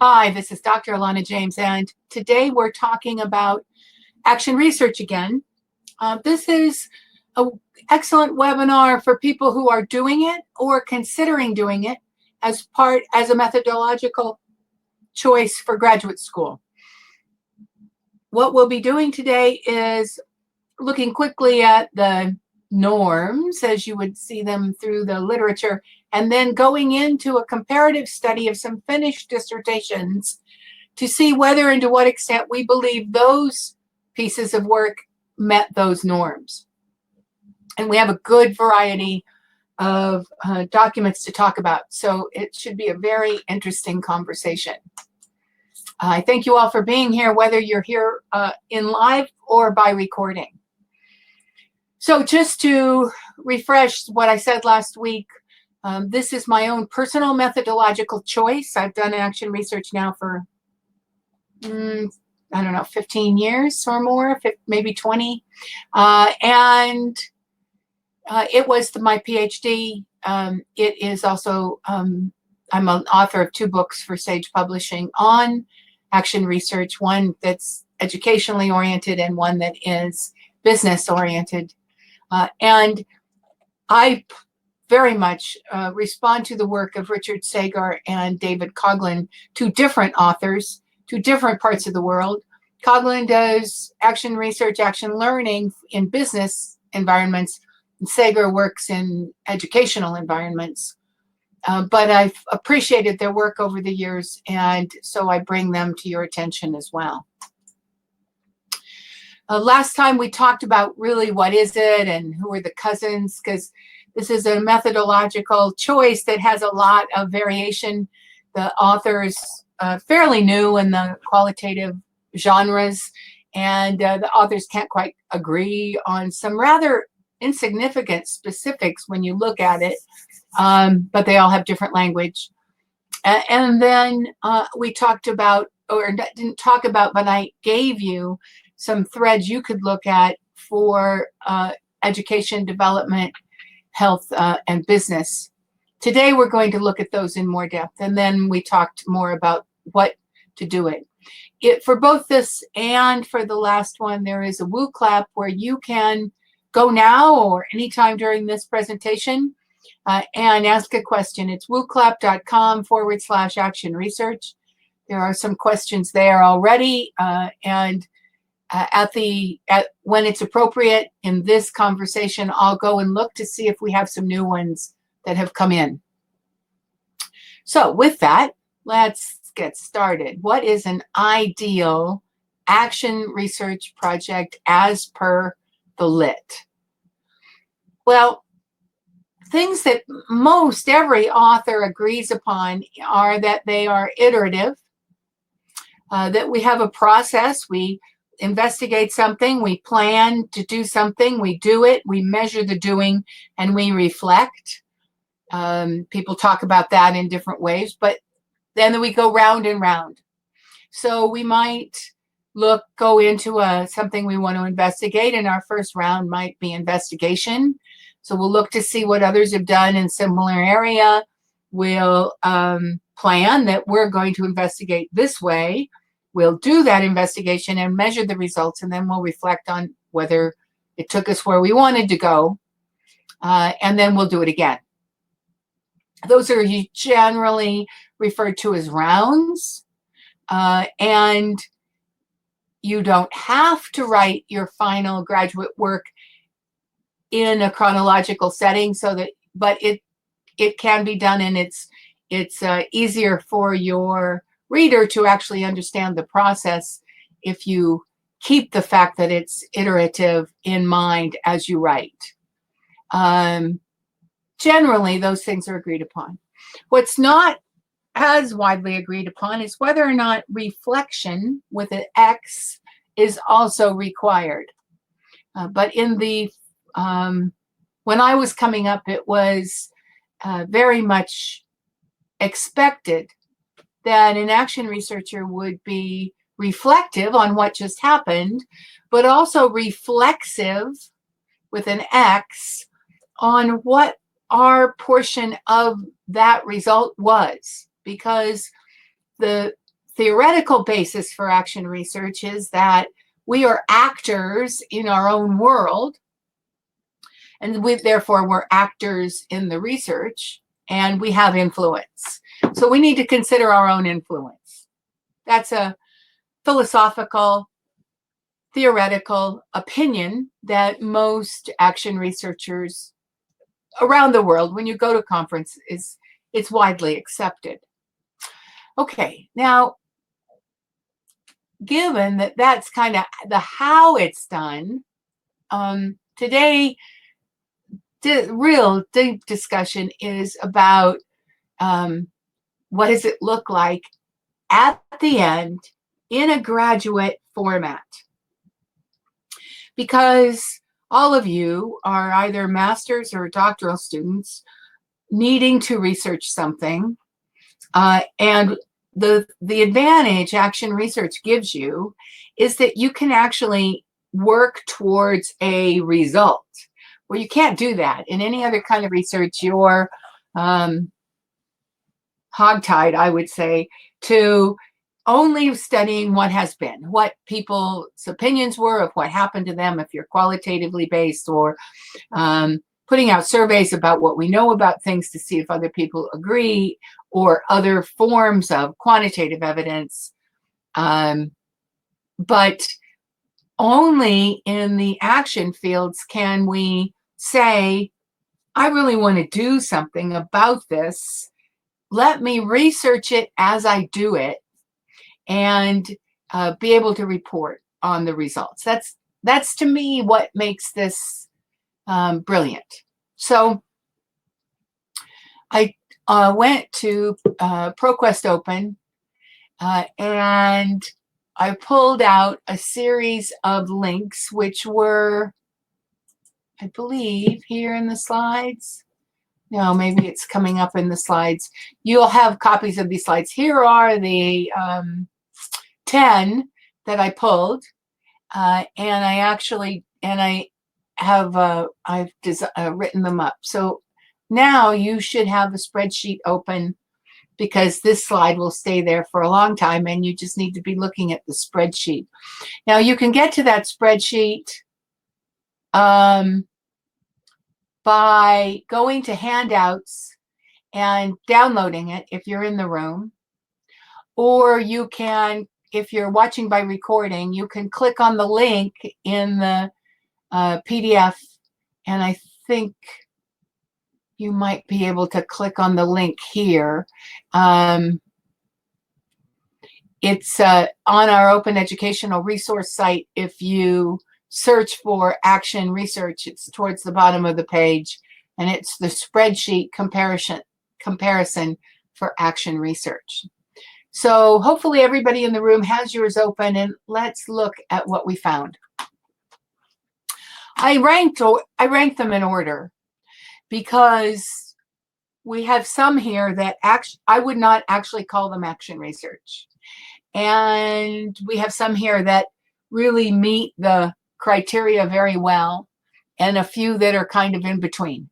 Hi, this is Dr. Alana James, and today we're talking about action research again. This is an excellent webinar for people who are doing it or considering doing it as a methodological choice for graduate school. What we'll be doing today is looking quickly at the norms as you would see them through the literature, and then going into a comparative study of some finished dissertations to see whether and to what extent we believe those pieces of work met those norms. And we have a good variety of documents to talk about, so it should be a very interesting conversation. I thank you all for being here, whether you're here in live or by recording. So just to refresh what I said last week, this is my own personal methodological choice. I've done action research now for, I don't know, 15 years or more, maybe 20. And it was my PhD. It is also, I'm an author of 2 books for Sage Publishing on action research, one that's educationally oriented and one that is business oriented. And I very much respond to the work of Richard Sagar and David Coughlin, 2 different authors, 2 different parts of the world. Coughlin does action research, action learning in business environments, and Sagar works in educational environments. But I've appreciated their work over the years, and so I bring them to your attention as well. Last time we talked about really what is it and who are the cousins, because this is a methodological choice that has a lot of variation. The author's fairly new in the qualitative genres, and the authors can't quite agree on some rather insignificant specifics when you look at it, but they all have different language. And then we talked about, or didn't talk about, but I gave you some threads you could look at for education, development, health, and business. Today, we're going to look at those in more depth, and then we talked more about what to do it. For both this and for the last one, there is a Woo Clap where you can go now or anytime during this presentation and ask a question. It's wooclap.com/action research. There are some questions there already, and when it's appropriate in this conversation, I'll go and look to see if we have some new ones that have come in. So with that, let's get started. What is an ideal action research project as per the lit? Well, things that most every author agrees upon are that they are iterative, that we have a process. We investigate something, we plan to do something, we do it, we measure the doing, and we reflect. People talk about that in different ways, but then we go round and round. So we might go into something we want to investigate, and our first round might be investigation. So we'll look to see what others have done in similar area. We'll plan that we're going to investigate this way. We'll do that investigation and measure the results, and then we'll reflect on whether it took us where we wanted to go, and then we'll do it again. Those are generally referred to as rounds, and you don't have to write your final graduate work in a chronological setting, but it can be done, and it's easier for your reader to actually understand the process if you keep the fact that it's iterative in mind as you write. Generally, those things are agreed upon. What's not as widely agreed upon is whether or not reflection with an X is also required. But in the when I was coming up, it was very much expected that an action researcher would be reflective on what just happened, but also reflexive with an X on what our portion of that result was, because the theoretical basis for action research is that we are actors in our own world, and therefore we're actors in the research, and we have influence. So we need to consider our own influence. That's a philosophical, theoretical opinion that most action researchers around the world, when you go to conference, it's widely accepted. Okay, now, given that that's kind of the how it's done, today, the real deep discussion is about what does it look like at the end in a graduate format. Because all of you are either master's or doctoral students needing to research something, and the advantage action research gives you is that you can actually work towards a result. Well, you can't do that in any other kind of research. You're hogtied, I would say, to only studying what has been, what people's opinions were of what happened to them, if you're qualitatively based, or putting out surveys about what we know about things to see if other people agree, or other forms of quantitative evidence. But only in the action fields can we say, I really want to do something about this. Let me research it as I do it, and be able to report on the results. That's to me what makes this brilliant. So I went to ProQuest Open, and I pulled out a series of links, which were, I believe, here in the slides. No, maybe it's coming up in the slides. You'll have copies of these slides. Here are the 10 that I pulled, and I have I've written them up. So now you should have a spreadsheet open, because this slide will stay there for a long time, and you just need to be looking at the spreadsheet. Now you can get to that spreadsheet by going to handouts and downloading it if you're in the room, or you can, if you're watching by recording, you can click on the link in the PDF, and I think you might be able to click on the link here. It's on our Open Educational Resource site. If you search for action research, it's towards the bottom of the page, and it's the spreadsheet comparison for action research. So hopefully everybody in the room has yours open, and let's look at what we found. I ranked them in order, because we have some here that I would not actually call them action research. And we have some here that really meet the criteria very well, and a few that are kind of in between.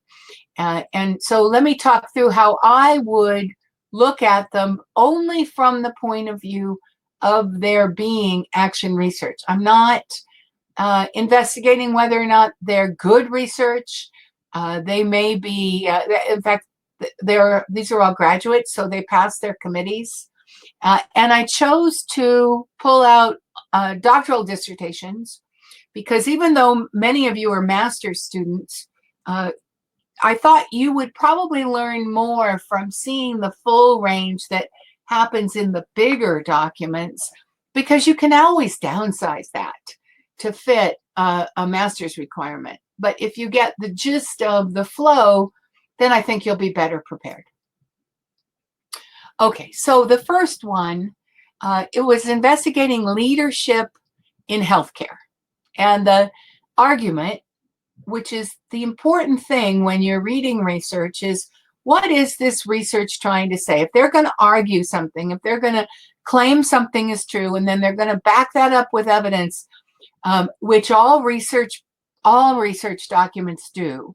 And so let me talk through how I would look at them only from the point of view of their being action research. I'm not investigating whether or not they're good research. They may be, in fact, these are all graduates, so they passed their committees. And I chose to pull out doctoral dissertations, because even though many of you are master's students, I thought you would probably learn more from seeing the full range that happens in the bigger documents, because you can always downsize that to fit a master's requirement. But if you get the gist of the flow, then I think you'll be better prepared. Okay, so the first one, it was investigating leadership in healthcare. And the argument, which is the important thing when you're reading research, is what is this research trying to say? If they're going to argue something, if they're going to claim something is true, and then they're going to back that up with evidence, which all research documents do,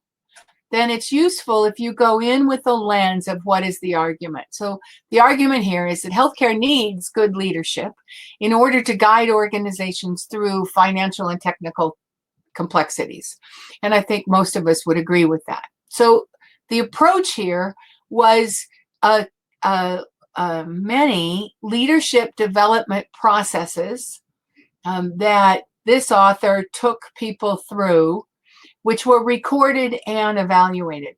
then it's useful if you go in with the lens of what is the argument. So the argument here is that healthcare needs good leadership in order to guide organizations through financial and technical complexities. And I think most of us would agree with that. So the approach here was many leadership development processes that this author took people through, which were recorded and evaluated.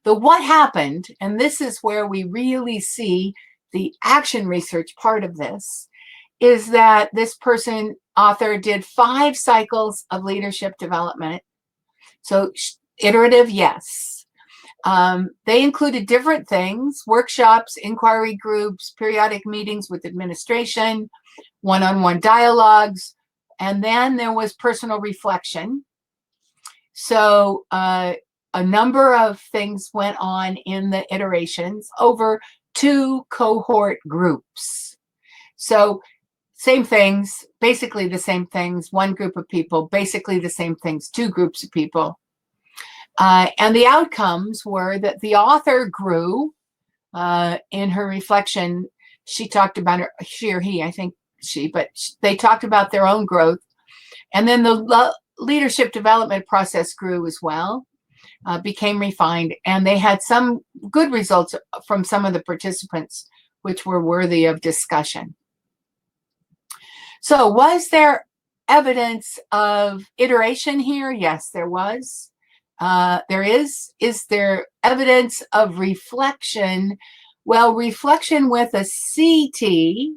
The what happened, and this is where we really see the action research part of this, is that this author did 5 cycles of leadership development. So iterative, yes. They included different things: workshops, inquiry groups, periodic meetings with administration, one-on-one dialogues, and then there was personal reflection. So a number of things went on in the iterations over 2 cohort groups. So same things, basically the same things, 1 group of people, basically the same things, 2 groups of people. And the outcomes were that the author grew in her reflection. She talked about she or he, I think she, but they talked about their own growth. And then the leadership development process grew as well, became refined, and they had some good results from some of the participants, which were worthy of discussion. So was there evidence of iteration here? Yes, there was. There is. Is there evidence of reflection? Well, reflection with a CT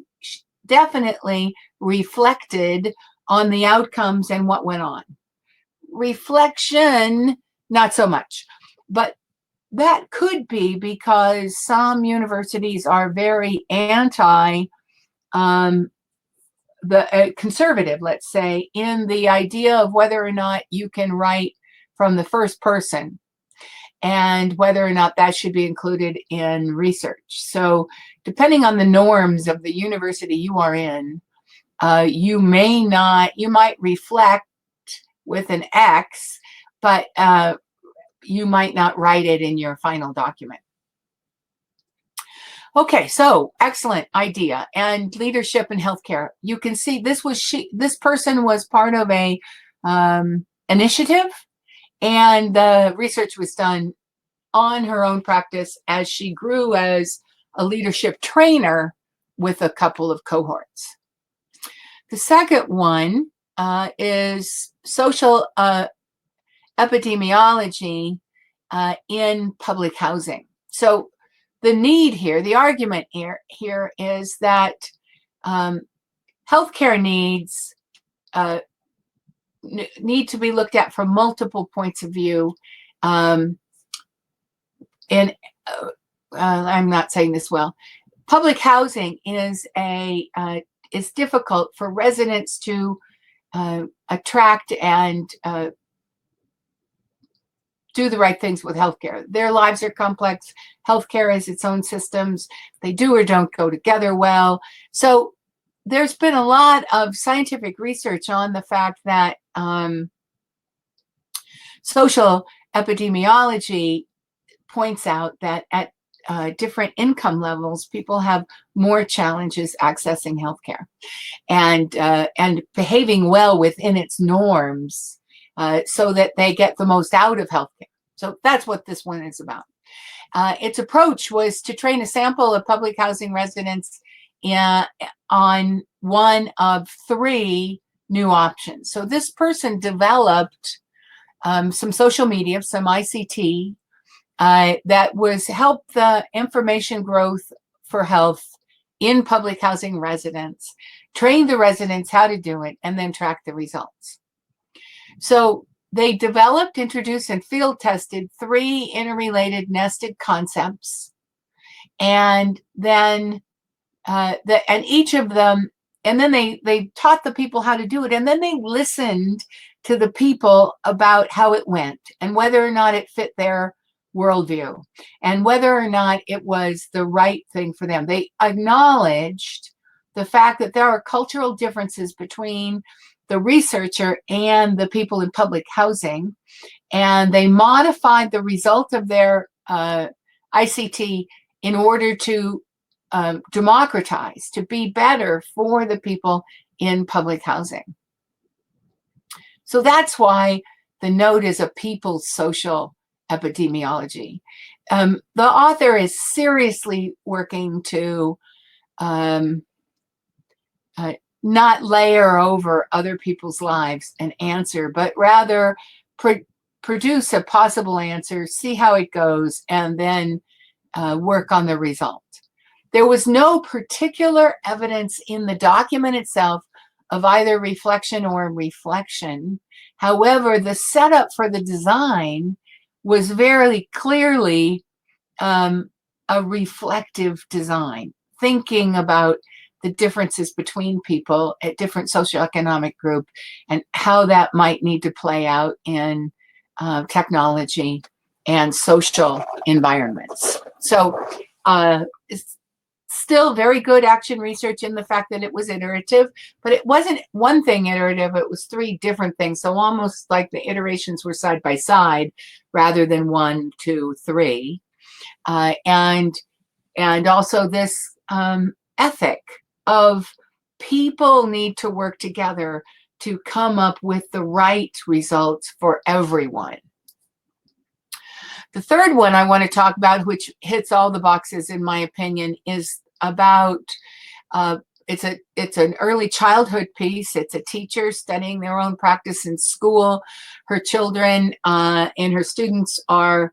definitely reflected on the outcomes and what went on. Reflection, not so much. But that could be because some universities are very anti conservative, let's say, in the idea of whether or not you can write from the first person and whether or not that should be included in research. So depending on the norms of the university you are in, you might reflect with an X, but you might not write it in your final document. Okay, so excellent idea. And leadership in healthcare. You can see this person was part of a initiative, and the research was done on her own practice as she grew as a leadership trainer with a couple of cohorts. The second one is social epidemiology in public housing. So the need here, the argument here is that healthcare needs need to be looked at from multiple points of view. And I'm not saying this well. Public housing is difficult for residents to attract and do the right things with healthcare. Their lives are complex. Healthcare has its own systems. They do or don't go together well. So there's been a lot of scientific research on the fact that social epidemiology points out that at different income levels, people have more challenges accessing healthcare and behaving well within its norms so that they get the most out of healthcare. So that's what this one is about. Its approach was to train a sample of public housing residents on one of 3 new options. So this person developed some social media, some ICT, that was help the information growth for health in public housing residents, train the residents how to do it, and then track the results. So they developed, introduced, and field tested 3 interrelated nested concepts, and then and each of them, and then they taught the people how to do it, and then they listened to the people about how it went and whether or not it fit their worldview and whether or not it was the right thing for them. They acknowledged the fact that there are cultural differences between the researcher and the people in public housing, and they modified the result of their ICT in order to democratize, to be better for the people in public housing. So that's why the note is a people's social epidemiology. The author is seriously working to not layer over other people's lives an answer, but rather produce a possible answer, see how it goes, and then work on the result. There was no particular evidence in the document itself of either reflection or reflection. However, the setup for the design was very clearly a reflective design, thinking about the differences between people at different socioeconomic group and how that might need to play out in technology and social environments. So it's still very good action research in the fact that it was iterative, but it wasn't one thing iterative, it was three different things. So almost like the iterations were side by side rather than 1, 2, 3. And also this ethic of people need to work together to come up with the right results for everyone. The third one I want to talk about, which hits all the boxes in my opinion, is about it's an early childhood piece. It's a teacher studying their own practice in school. Her children and her students are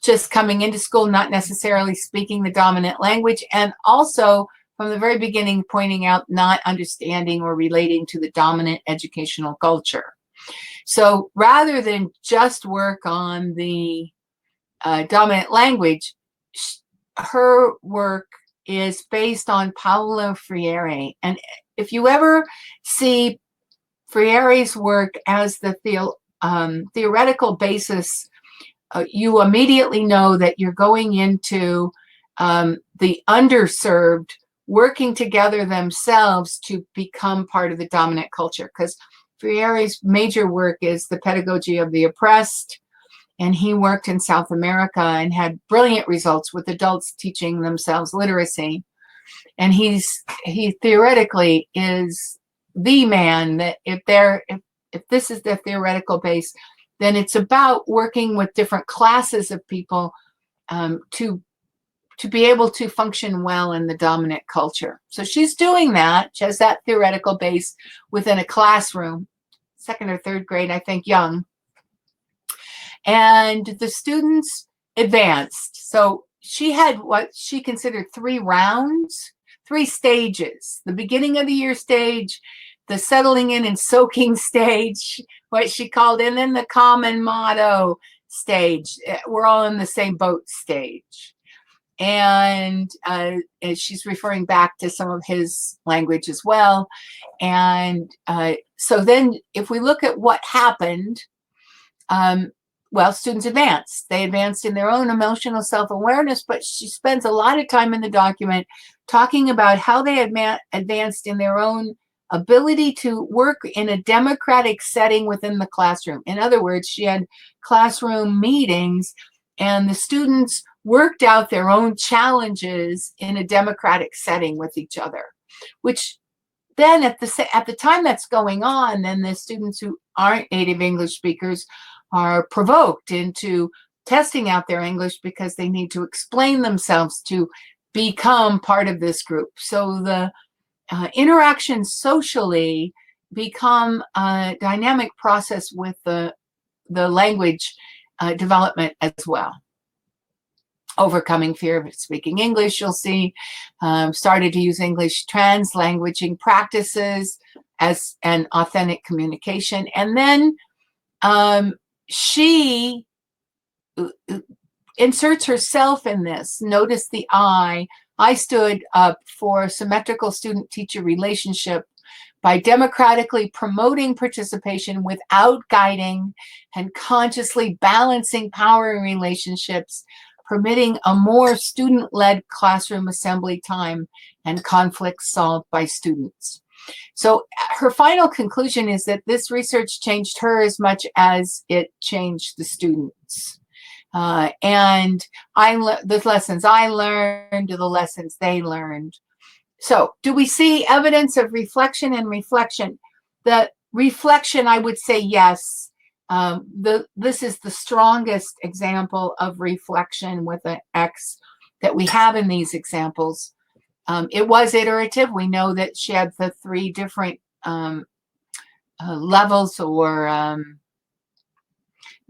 just coming into school, not necessarily speaking the dominant language, and also from the very beginning pointing out not understanding or relating to the dominant educational culture. So rather than just work on the dominant language, her work is based on Paulo Freire. And if you ever see Freire's work as the theoretical basis, you immediately know that you're going into the underserved working together themselves to become part of the dominant culture, because Freire's major work is the pedagogy of the oppressed, and he worked in South America and had brilliant results with adults teaching themselves literacy. And he theoretically is the man that if this is the theoretical base, then it's about working with different classes of people to be able to function well in the dominant culture. So she's doing that. She has that theoretical base within a classroom, 2nd or 3rd grade, I think, young. And the students advanced. So she had what she considered 3 rounds, 3 stages. The beginning of the year stage, the settling in and soaking stage, what she called, and then the common motto stage. We're all in the same boat stage. And she's referring back to some of his language as well. And so then if we look at what happened, well, students advanced. They advanced in their own emotional self-awareness, but she spends a lot of time in the document talking about how they advanced in their own ability to work in a democratic setting within the classroom. In other words, she had classroom meetings and the students worked out their own challenges in a democratic setting with each other, which then at the time that's going on, then the students who aren't native English speakers are provoked into testing out their English because they need to explain themselves to become part of this group. So the interactions socially become a dynamic process with the language development as well. Overcoming fear of speaking English, you'll see, started to use English translanguaging practices as an authentic communication. And then she inserts herself in this. Notice the I stood up for symmetrical student-teacher relationship by democratically promoting participation without guiding and consciously balancing power relationships, permitting a more student-led classroom assembly time and conflicts solved by students. So her final conclusion is that this research changed her as much as it changed the students. And the lessons I learned, the lessons they learned. So do we see evidence of reflection and reflection? The reflection, I would say yes. This is the strongest example of reflection with an X that we have in these examples. It was iterative. We know that she had the 3 different levels, or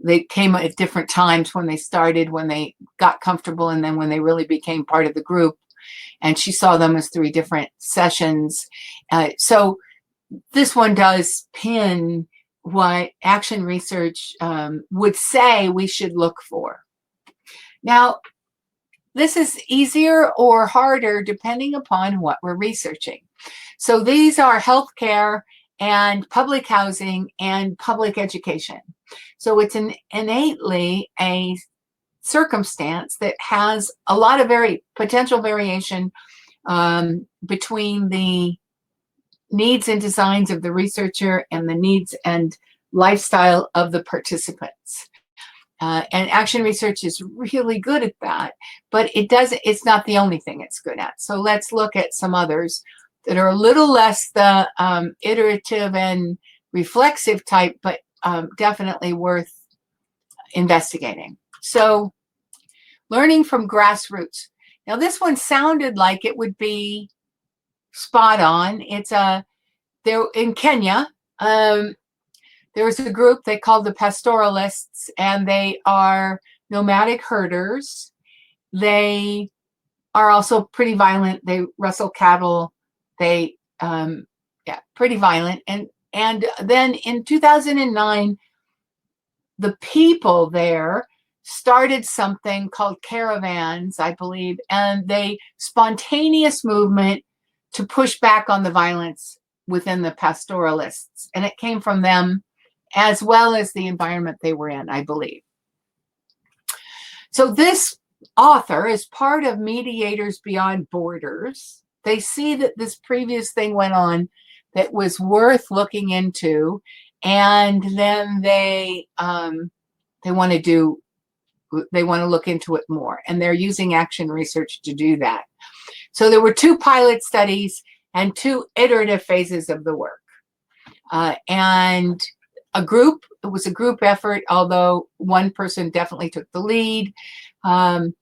they came at different times when they started, when they got comfortable, and then when they really became part of the group. And she saw them as 3 different sessions. So this one does pin what action research would say we should look for. Now, this is easier or harder depending upon what we're researching. So these are healthcare and public housing and public education. So it's innately a circumstance that has a lot of potential variation between the needs and designs of the researcher and the needs and lifestyle of the participants. And action research is really good at that, but it's not the only thing it's good at. So let's look at some others that are a little less the iterative and reflexive type, but definitely worth investigating. So learning from grassroots. Now this one sounded like it would be spot on. They're in Kenya. There was a group they called the pastoralists, and they are nomadic herders. They are also pretty violent. They wrestle cattle. They, pretty violent. And then in 2009, the people there started something called caravans, I believe, and they spontaneous movement to push back on the violence within the pastoralists. And it came from them as well as the environment they were in, I believe. So this author is part of Mediators Beyond Borders. They see that this previous thing went on that was worth looking into, and then they want to look into it more, and they're using action research to do that. So there were 2 pilot studies and 2 iterative phases of the work. And it was a group effort, although one person definitely took the lead. And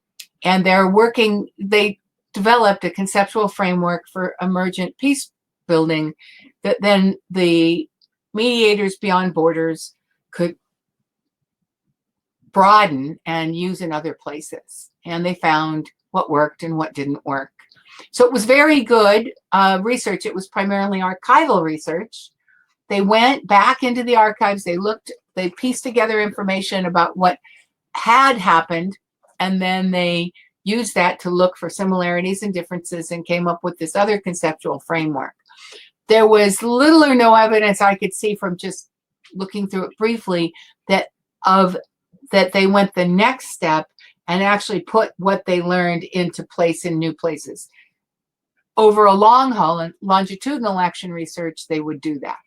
they developed a conceptual framework for emergent peace building that then the Mediators Beyond Borders could broaden and use in other places. And they found what worked and what didn't work. So it was very good research. It was primarily archival research. They went back into the archives. They pieced together information about what had happened, and then they used that to look for similarities and differences and came up with this other conceptual framework. There was little or no evidence I could see from just looking through it briefly that they went the next step and actually put what they learned into place in new places. Over a long haul and longitudinal action research, they would do that.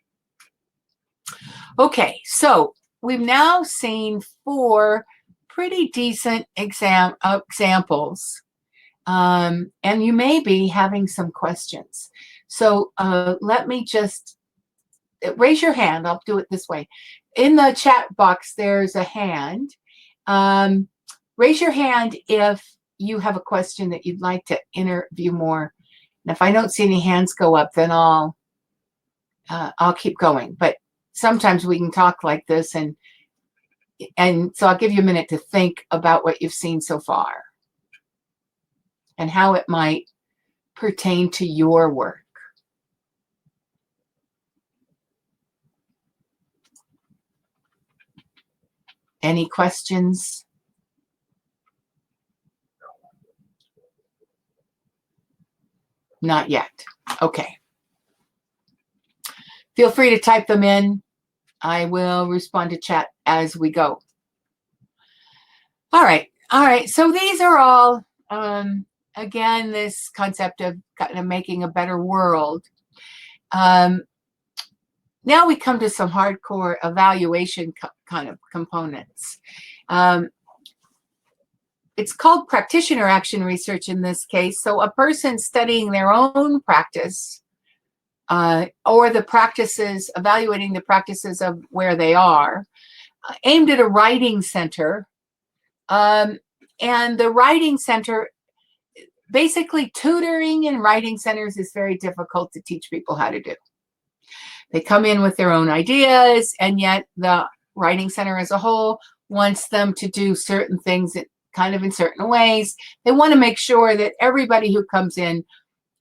Okay, so we've now seen 4 pretty decent examples, and you may be having some questions. So let me just raise your hand. I'll do it this way. In the chat box, there's a hand. Raise your hand if you have a question that you'd like to interview more. And if I don't see any hands go up, then I'll keep going. But sometimes we can talk like this, and so I'll give you a minute to think about what you've seen so far and how it might pertain to your work. Any questions? Not yet. Okay. Feel free to type them in. I will respond to chat as we go. All right. So these are all, again, this concept of kind of making a better world. Now we come to some hardcore evaluation kind of components. It's called practitioner action research in this case. So a person studying their own practice or the practices, evaluating the practices of where they are, aimed at a writing center. And the writing center, basically tutoring in writing centers is very difficult to teach people how to do. They come in with their own ideas, and yet the writing center as a whole wants them to do certain things kind of in certain ways. They want to make sure that everybody who comes in,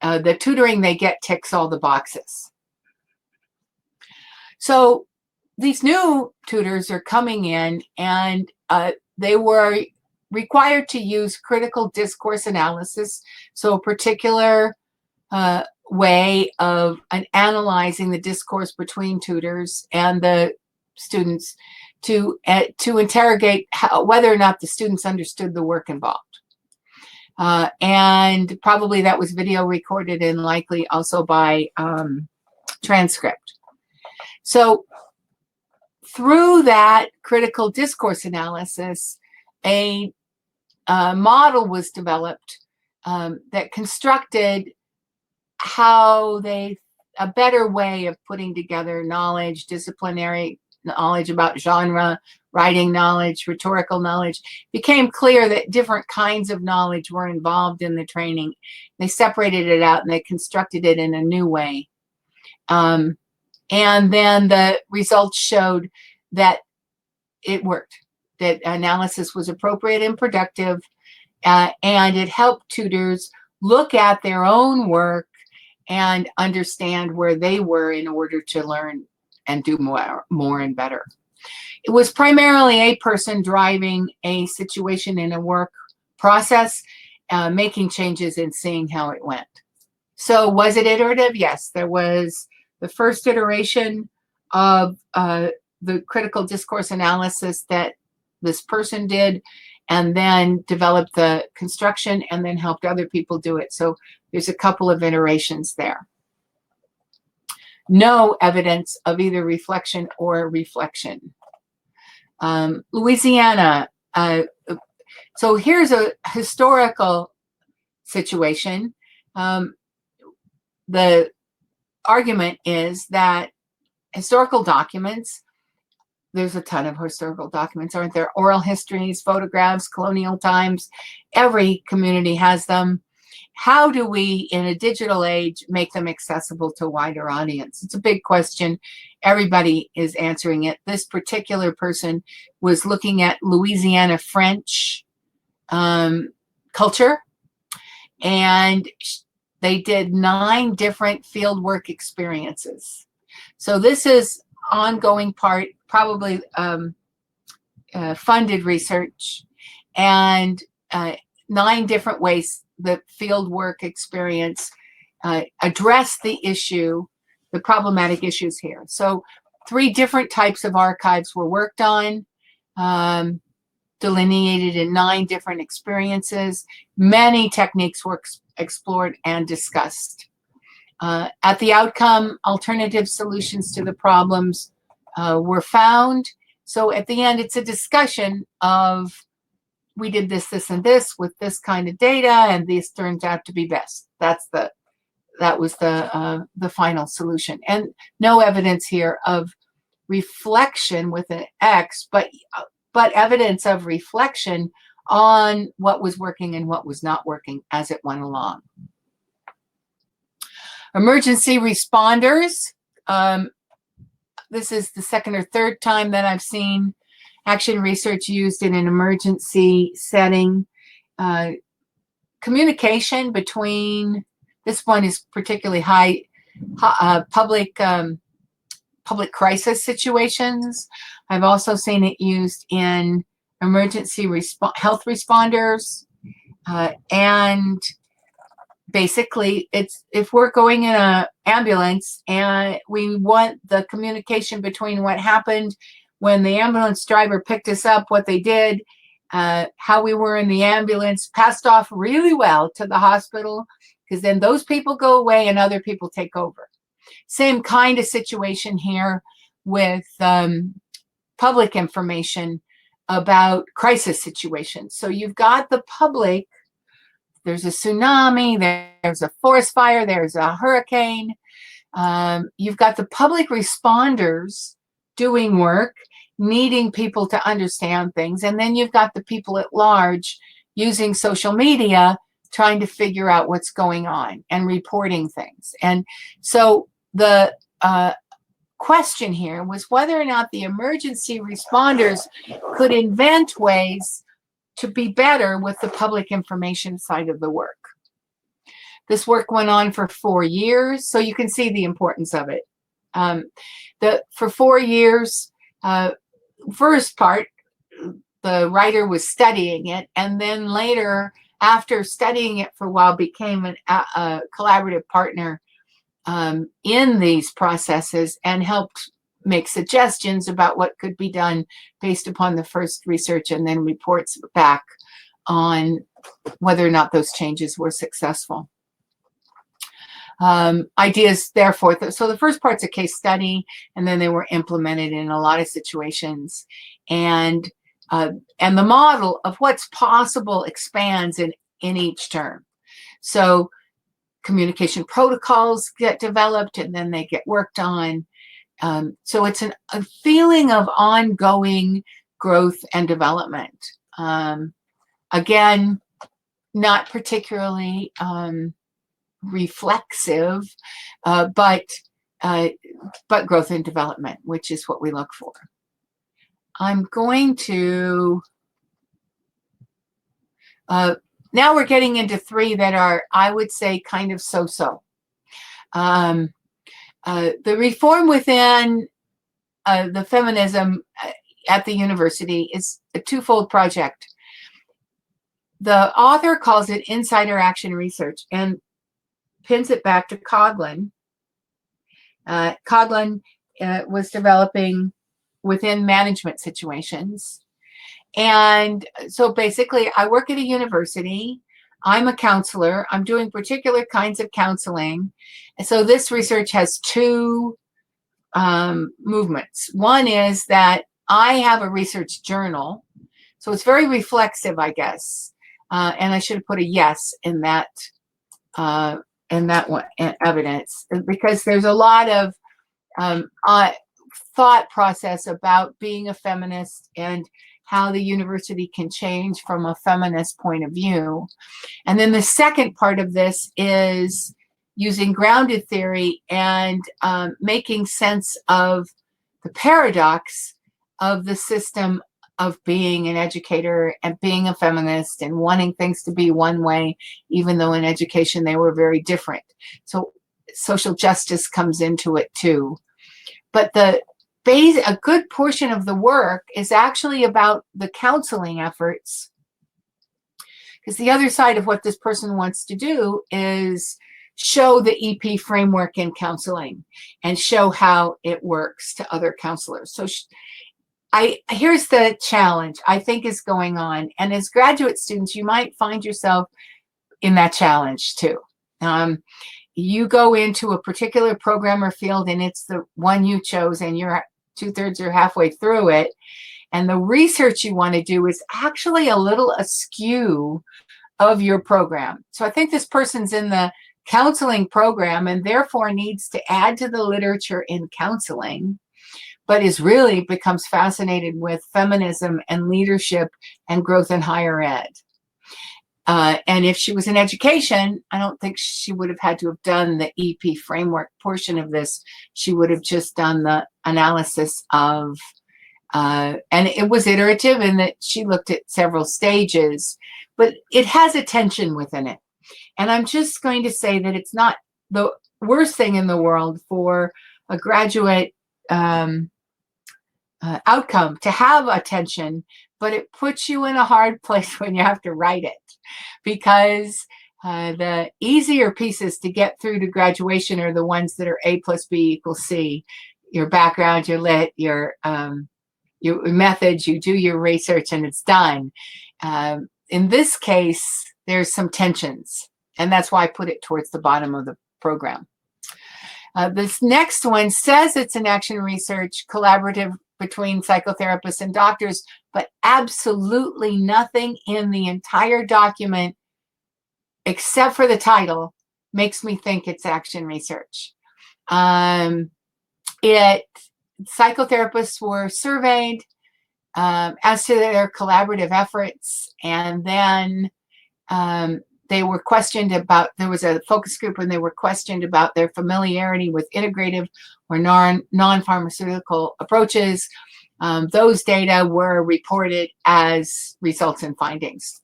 the tutoring they get ticks all the boxes. So these new tutors are coming in, and they were required to use critical discourse analysis, so a particular way of analyzing the discourse between tutors and the students to interrogate whether or not the students understood the work involved. And probably that was video recorded and likely also by transcript. So through that critical discourse analysis, a model was developed that constructed a better way of putting together knowledge, disciplinary knowledge about genre, writing knowledge, rhetorical knowledge. It became clear that different kinds of knowledge were involved in the training. They separated it out and they constructed it in a new way. And then the results showed that it worked, that analysis was appropriate and productive, and it helped tutors look at their own work and understand where they were in order to learn and do more and better. It was primarily a person driving a situation in a work process, making changes and seeing how it went. So was it iterative? Yes, there was the first iteration of the critical discourse analysis that this person did, and then developed the construction and then helped other people do it. So there's a couple of iterations there. No evidence of either reflection or reflection. Louisiana. So here's a historical situation. The argument is that historical documents, there's a ton of historical documents, aren't there? Oral histories, photographs, colonial times, every community has them. How do we, in a digital age, make them accessible to a wider audience? It's a big question. Everybody is answering it. This particular person was looking at Louisiana French culture, and they did 9 different fieldwork experiences. So this is ongoing part, probably funded research, and 9 different ways the fieldwork experience addressed the issue, the problematic issues here. So 3 different types of archives were worked on, delineated in 9 different experiences. Many techniques were explored and discussed. At the outcome, alternative solutions to the problems were found. So at the end, it's a discussion of, we did this, this, and this with this kind of data, and this turns out to be best. That was the final solution. And no evidence here of reflection with an X, but evidence of reflection on what was working and what was not working as it went along. Emergency responders. This is the 2nd or 3rd time that I've seen action research used in an emergency setting. Communication between, this one is particularly high, public crisis situations. I've also seen it used in emergency health responders, and basically, it's if we're going in an ambulance and we want the communication between what happened when the ambulance driver picked us up, what they did, how we were in the ambulance, passed off really well to the hospital, because then those people go away and other people take over. Same kind of situation here with public information about crisis situations. So you've got the public, there's a tsunami, there's a forest fire, there's a hurricane. You've got the public responders doing work, needing people to understand things. And then you've got the people at large using social media, trying to figure out what's going on and reporting things. And so the question here was whether or not the emergency responders could invent ways to be better with the public information side of the work. This work went on for 4 years, so you can see the importance of it. For 4 years, first part, the writer was studying it, and then later, after studying it for a while, became a collaborative partner in these processes and helped make suggestions about what could be done based upon the first research, and then reports back on whether or not those changes were successful. Ideas, therefore, so the first part's a case study, and then they were implemented in a lot of situations. And the model of what's possible expands in each term. So communication protocols get developed, and then they get worked on. So it's a feeling of ongoing growth and development. Again, not particularly reflexive, but growth and development, which is what we look for. I'm going to, now we're getting into 3 that are, I would say, kind of so-so. The reform within the feminism at the university is a twofold project. The author calls it insider action research and pins it back to Coghlan. Coghlan was developing within management situations. And so basically, I work at a university. I'm a counselor. I'm doing particular kinds of counseling. And so this research has 2 movements. One is that I have a research journal. So it's very reflexive, I guess. And I should have put a yes in that one, evidence, because there's a lot of thought process about being a feminist and how the university can change from a feminist point of view. And then the second part of this is using grounded theory and making sense of the paradox of the system of being an educator and being a feminist and wanting things to be one way, even though in education they were very different. So social justice comes into it too. But a good portion of the work is actually about the counseling efforts, because the other side of what this person wants to do is show the EP framework in counseling and show how it works to other counselors. So here's the challenge I think is going on. And as graduate students, you might find yourself in that challenge too. You go into a particular program or field and it's the one you chose and you're 2/3 or halfway through it. And the research you want to do is actually a little askew of your program. So I think this person's in the counseling program and therefore needs to add to the literature in counseling, but becomes fascinated with feminism and leadership and growth in higher ed. And if she was in education, I don't think she would have had to have done the EP framework portion of this. She would have just done the analysis of, and it was iterative in that she looked at several stages, but it has a tension within it. And I'm just going to say that it's not the worst thing in the world for a graduate outcome to have a tension, but it puts you in a hard place when you have to write it, because the easier pieces to get through to graduation are the ones that are A + B = C. Your background, your lit, your methods, you do your research and it's done. In this case, there's some tensions, and that's why I put it towards the bottom of the program. This next one says it's an action research collaborative between psychotherapists and doctors, but absolutely nothing in the entire document, except for the title, makes me think it's action research. Psychotherapists were surveyed as to their collaborative efforts, and then they were questioned about, there was a focus group and they were questioned about their familiarity with integrative or non-pharmaceutical approaches. Those data were reported as results and findings.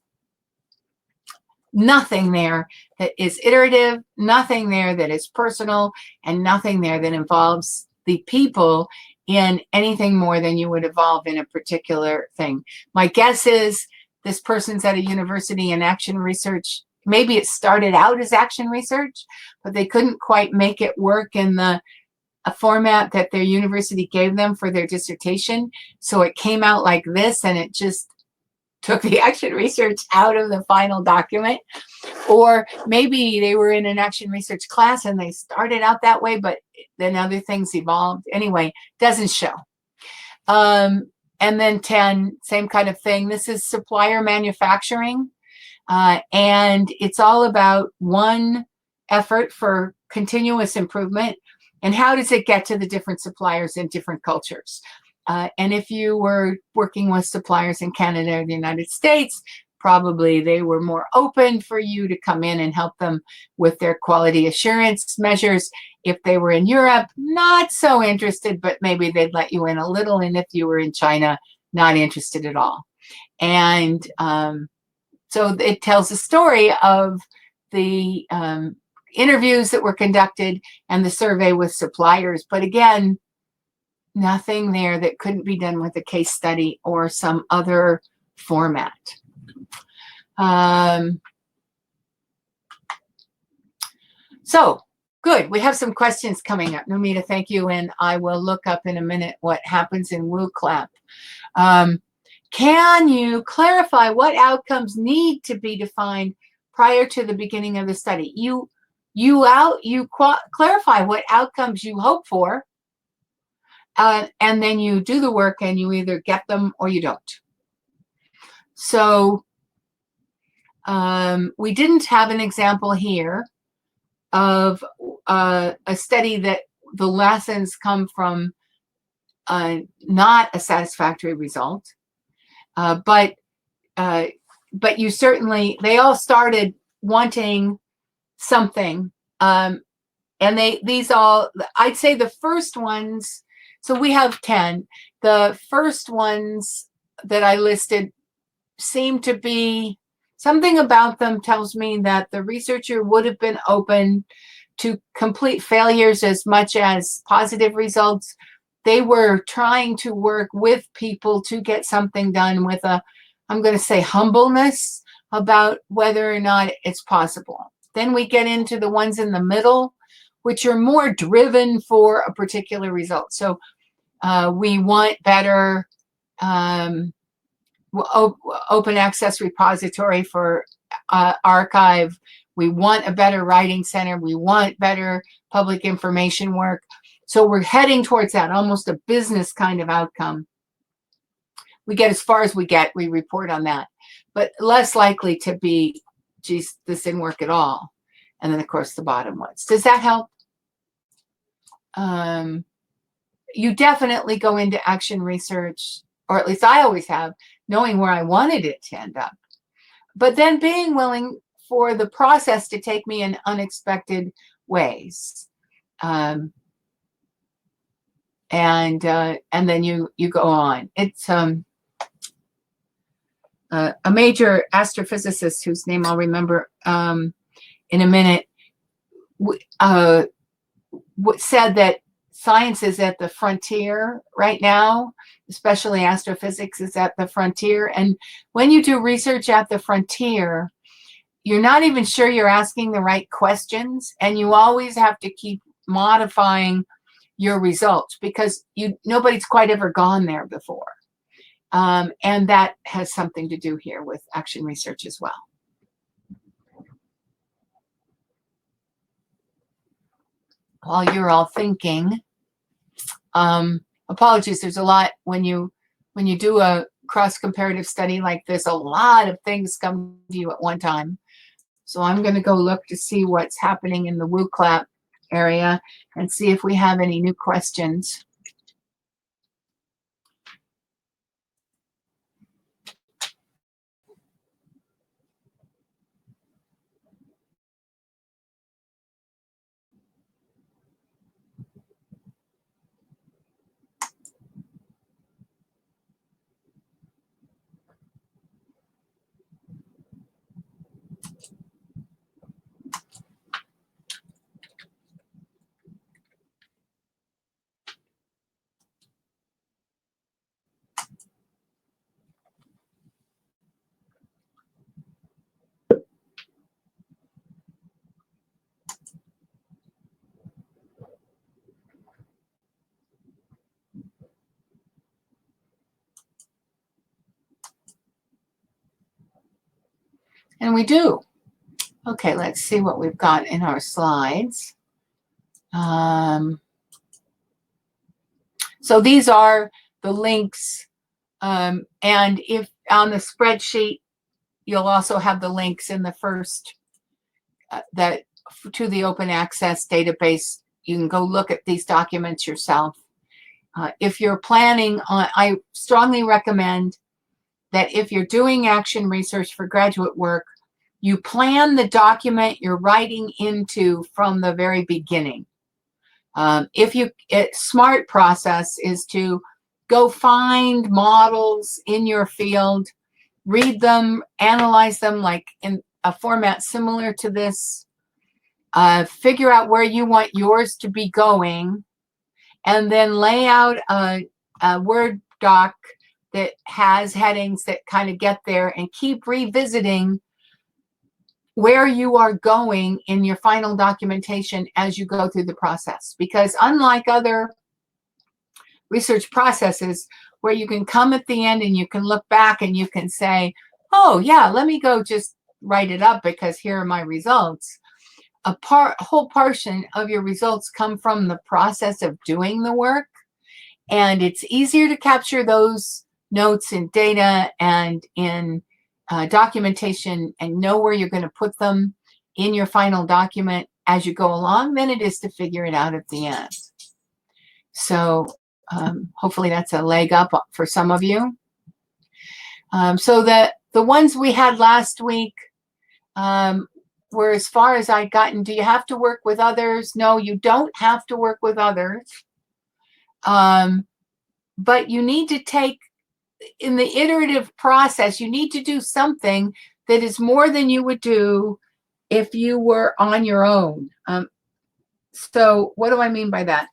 Nothing there that is iterative, nothing there that is personal, and nothing there that involves the people in anything more than you would evolve in a particular thing. My guess is this person's at a university in action research. Maybe it started out as action research, but they couldn't quite make it work in a format that their university gave them for their dissertation. So it came out like this, and it just took the action research out of the final document. Or maybe they were in an action research class and they started out that way, but then other things evolved. Anyway, doesn't show. And then 10, same kind of thing. This is supplier manufacturing. And it's all about one effort for continuous improvement. And how does it get to the different suppliers in different cultures? And if you were working with suppliers in Canada or the United States, probably they were more open for you to come in and help them with their quality assurance measures. If they were in Europe, not so interested, but maybe they'd let you in a little. And if you were in China, not interested at all. And so it tells the story of the interviews that were conducted and the survey with suppliers. But again, nothing there that couldn't be done with a case study or some other format. So good, we have some questions coming up. Nomita, thank you, and I will look up in a minute what happens in WooClap. Can you clarify what outcomes need to be defined prior to the beginning of the study? You clarify what outcomes you hope for, and then you do the work and you either get them or you don't. So we didn't have an example here of a study that the lessons come from not a satisfactory result, but you certainly, they all started wanting something, and I'd say the first ones. So we have 10. The first ones that I listed seem to be, something about them tells me that the researcher would have been open to complete failures as much as positive results. They were trying to work with people to get something done with I'm going to say, humbleness about whether or not it's possible. Then we get into the ones in the middle, which are more driven for a particular result. So we want better open access repository for archive. We want a better writing center. We want better public information work. So we're heading towards that, almost a business kind of outcome. We get as far as we get, we report on that, but less likely to be, geez, this didn't work at all. And then, of course, the bottom ones. Does that help? You definitely go into action research, or at least I always have, knowing where I wanted it to end up, but then being willing for the process to take me in unexpected ways. And then you go on. It's a major astrophysicist whose name I'll remember in a minute said that science is at the frontier right now, especially astrophysics is at the frontier. And when you do research at the frontier, you're not even sure you're asking the right questions, and you always have to keep modifying your results because nobody's quite ever gone there before. And that has something to do here with action research as well. while you're all thinking. Apologies, there's a lot when you do a cross-comparative study like this, a lot of things come to you at one time. So I'm going to go look to see what's happening in the WooClap area and see if we have any new questions. And we do. Okay, let's see what we've got in our slides. So these are the links, and if on the spreadsheet, you'll also have the links in the first that to the open access database. You can go look at these documents yourself. If you're planning on, I strongly recommend that if you're doing action research for graduate work, you plan the document you're writing into from the very beginning. Smart process is to go find models in your field, read them, analyze them like in a format similar to this, figure out where you want yours to be going, and then lay out a Word doc that has headings that kind of get there, and keep revisiting where you are going in your final documentation as you go through the process. Because unlike other research processes where you can come at the end and you can look back and you can say, oh yeah, let me go just write it up because here are my results. A whole portion of your results come from the process of doing the work. And it's easier to capture those notes in data and in documentation and know where you're going to put them in your final document as you go along than it is to figure it out at the end. So hopefully that's a leg up for some of you. So the ones we had last week were, as far as I'd gotten, do you have to work with others? No, you don't have to work with others. But you need to take, in the iterative process, you need to do something that is more than you would do if you were on your own. So what do I mean by that?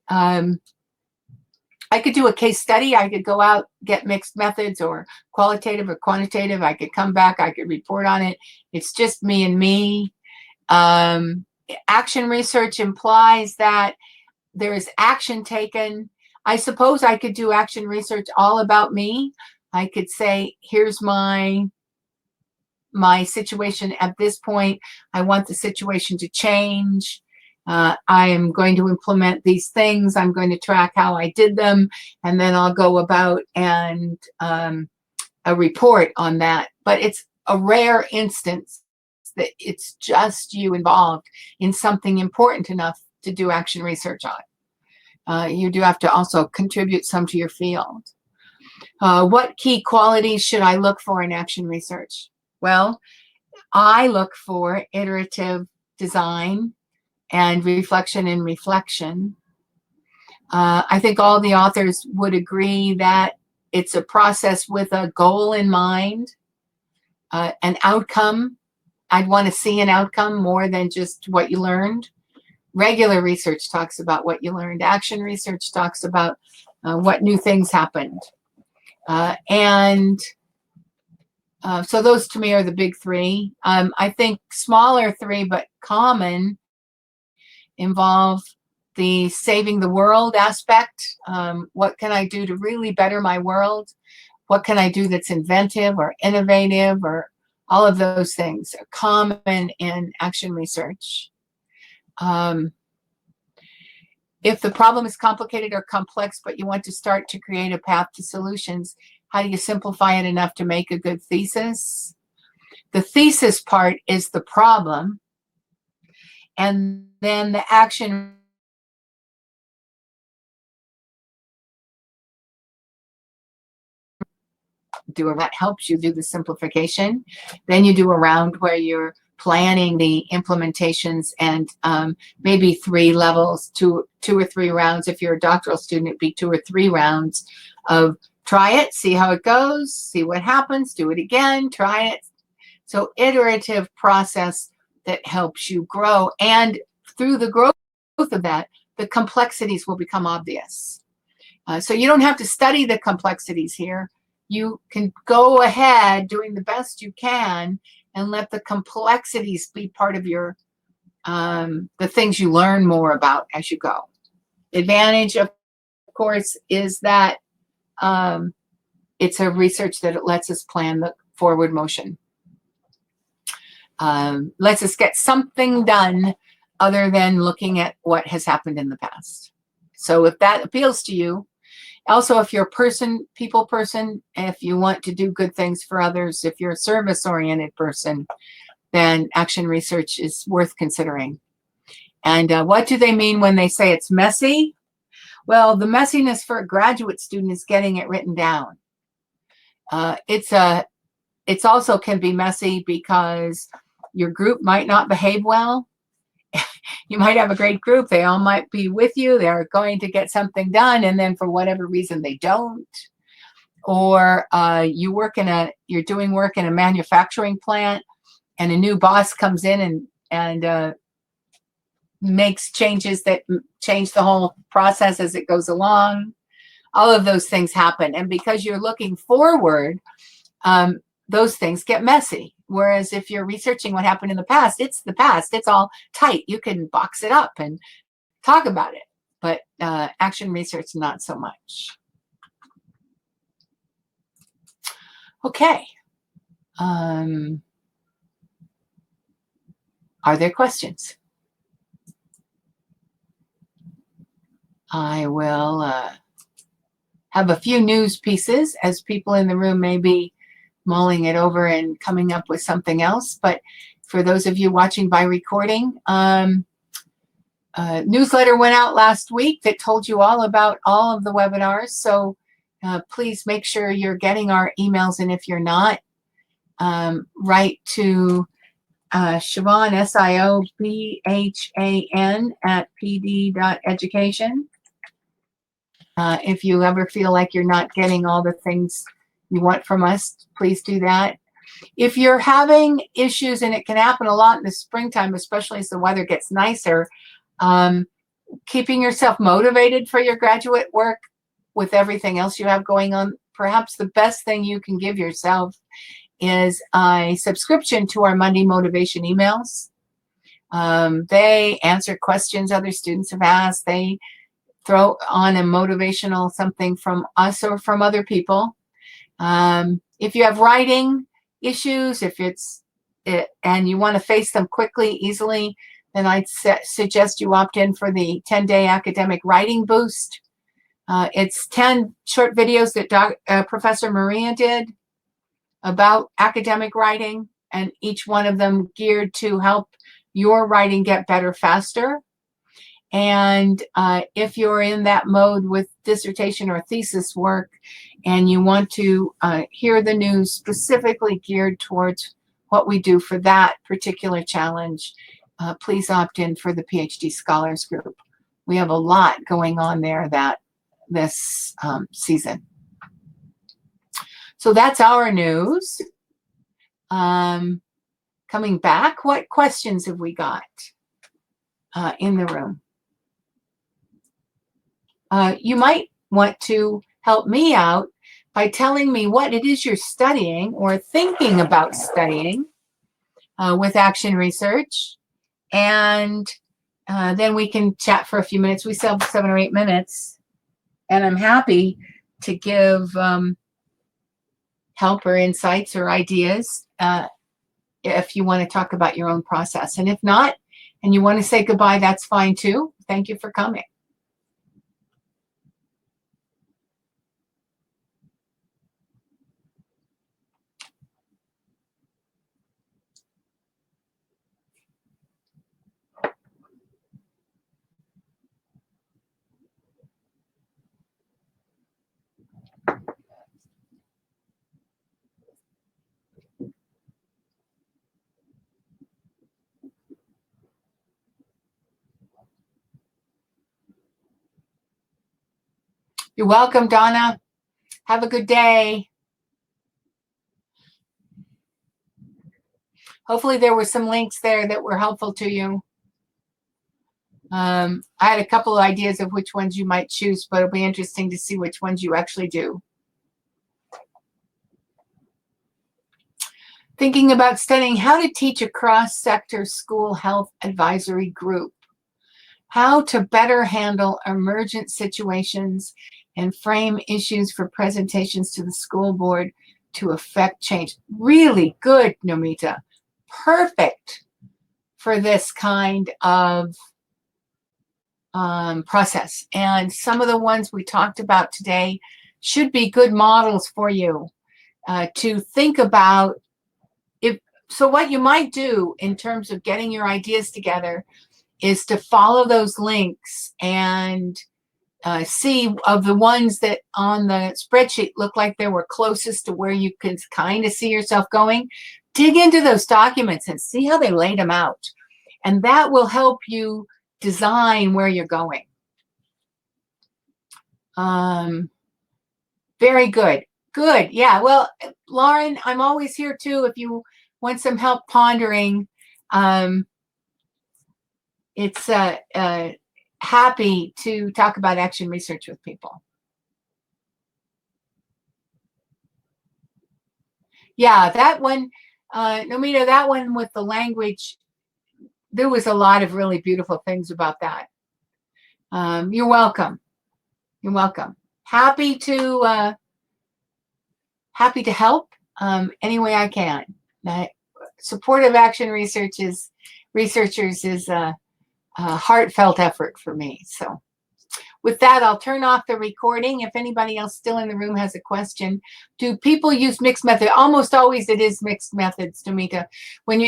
I could do a case study. I could go out, get mixed methods or qualitative or quantitative. I could come back. I could report on it. It's just me and me. Action research implies that there is action taken. I suppose I could do action research all about me. I could say, here's my situation at this point. I want the situation to change. I am going to implement these things. I'm going to track how I did them, and then I'll go about and a report on that. But it's a rare instance that it's just you involved in something important enough to do action research on. You do have to also contribute some to your field. What key qualities should I look for in action research? Well, I look for iterative design and reflection in reflection. I think all the authors would agree that it's a process with a goal in mind, an outcome. I'd want to see an outcome more than just what you learned. Regular research talks about what you learned. Action research talks about what new things happened. So those to me are the big three. I think smaller three, but common, involve the saving the world aspect. What can I do to really better my world? What can I do that's inventive or innovative, or all of those things are common in action research. If the problem is complicated or complex, but you want to start to create a path to solutions, how do you simplify it enough to make a good thesis? The thesis part is the problem, and then the action that helps you do the simplification. Then you do a round where you're planning the implementations, and maybe 3 levels, two or 3 rounds. If you're a doctoral student, it'd be 2 or 3 rounds of try it, see how it goes, see what happens, do it again, try it. So iterative process that helps you grow, and through the growth of that, the complexities will become obvious. So you don't have to study the complexities here. You can go ahead doing the best you can and let the complexities be part of your the things you learn more about as you go. The advantage, of course, is that it's a research that it lets us plan the forward motion. Lets us get something done other than looking at what has happened in the past. So if that appeals to you, also, if you're a people person, if you want to do good things for others, if you're a service-oriented person, then action research is worth considering. And what do they mean when they say it's messy? Well, the messiness for a graduate student is getting it written down. It's also can be messy because your group might not behave well. You might have a great group. They all might be with you. They're going to get something done, and then for whatever reason they don't. Or you're doing work in a manufacturing plant, and a new boss comes in and makes changes that change the whole process as it goes along. All of those things happen, and because you're looking forward, those things get messy. Whereas if you're researching what happened in the past, it's the past. It's all tight. You can box it up and talk about it. But action research, not so much. Okay. Are there questions? I will have a few news pieces as people in the room may be mulling it over and coming up with something else. But for those of you watching by recording, newsletter went out last week that told you all about all of the webinars. So please make sure you're getting our emails. And if you're not, write to Siobhan, SIOBHAN @pd.education. If you ever feel like you're not getting all the things you want from us, please do that. If you're having issues, and it can happen a lot in the springtime, especially as the weather gets nicer, keeping yourself motivated for your graduate work with everything else you have going on, perhaps the best thing you can give yourself is a subscription to our Monday motivation emails. They answer questions other students have asked. They throw on a motivational something from us or from other people. If you have writing issues, and you want to face them quickly, easily, then I'd suggest you opt in for the 10-day academic writing boost. It's 10 short videos that Professor Maria did about academic writing, and each one of them geared to help your writing get better faster. And if you're in that mode with dissertation or thesis work, and you want to hear the news specifically geared towards what we do for that particular challenge, please opt in for the PhD Scholars Group. We have a lot going on there this season. So that's our news. Coming back, what questions have we got in the room? You might want to help me out by telling me what it is you're studying or thinking about studying with action research. And then we can chat for a few minutes. We still have 7 or 8 minutes. And I'm happy to give help or insights or ideas if you want to talk about your own process. And if not, and you want to say goodbye, that's fine too. Thank you for coming. You're welcome, Donna. Have a good day. Hopefully there were some links there that were helpful to you. I had a couple of ideas of which ones you might choose, but it'll be interesting to see which ones you actually do. Thinking about studying how to teach a cross-sector school health advisory group. How to better handle emergent situations and frame issues for presentations to the school board to affect change. Really good, Nomita. Perfect for this kind of process. And some of the ones we talked about today should be good models for you to think about. So what you might do in terms of getting your ideas together is to follow those links and see of the ones that on the spreadsheet look like they were closest to where you can kind of see yourself going. Dig into those documents and see how they laid them out. And that will help you design where you're going. Very good. Good. Yeah. Well, Lauren, I'm always here too if you want some help pondering. It's happy to talk about action research with people. Yeah, that one, Nomita, that one with the language, there was a lot of really beautiful things about that. You're welcome. You're welcome. Happy to help any way I can. Supportive action researchers is a heartfelt effort for me. So with that, I'll turn off the recording. If anybody else still in the room has a question, do people use mixed method? Almost always it is mixed methods, Nomita. When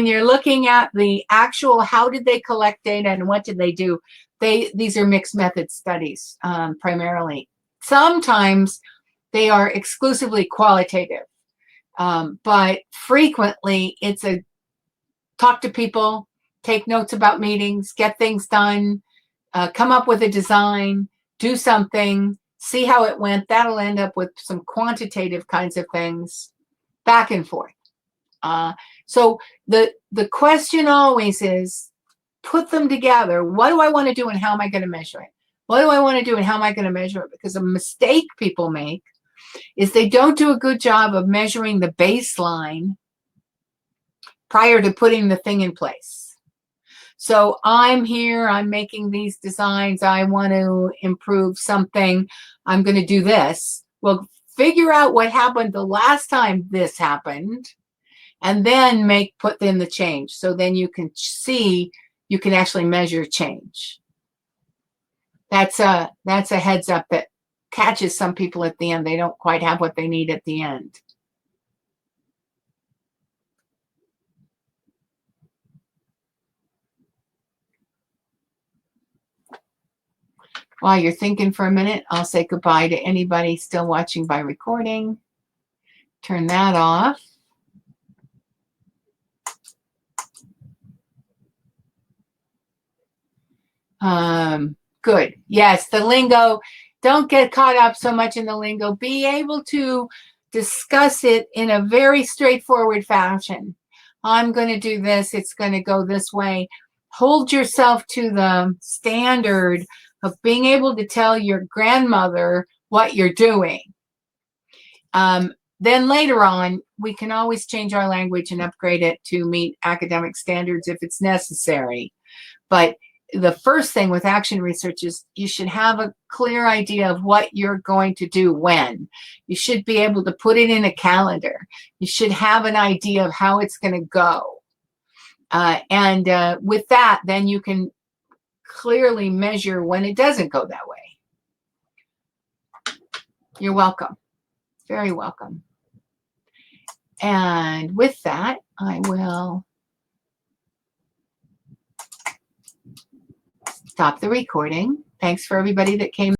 you're looking at the actual how did they collect data and what did they do, these are mixed method studies primarily. Sometimes they are exclusively qualitative, but frequently it's a talk to people, take notes about meetings, get things done, come up with a design, do something, see how it went. That'll end up with some quantitative kinds of things, back and forth. So the question always is, put them together. What do I want to do and how am I going to measure it? What do I want to do and how am I going to measure it? Because a mistake people make is they don't do a good job of measuring the baseline prior to putting the thing in place. So I'm here, I'm making these designs, I want to improve something, I'm going to do this. Well, figure out what happened the last time this happened, and then put in the change. So then you can see, you can actually measure change. That's a heads up that catches some people at the end. They don't quite have what they need at the end. While you're thinking for a minute, I'll say goodbye to anybody still watching by recording. Turn that off. Good. Yes, the lingo. Don't get caught up so much in the lingo. Be able to discuss it in a very straightforward fashion. I'm going to do this. It's going to go this way. Hold yourself to the standard of being able to tell your grandmother what you're doing. Then later on, we can always change our language and upgrade it to meet academic standards if it's necessary. But the first thing with action research is you should have a clear idea of what you're going to do when. You should be able to put it in a calendar. You should have an idea of how it's going to go. With that, then you can clearly measure when it doesn't go that way. You're welcome. Very welcome. And with that, I will stop the recording. Thanks for everybody that came.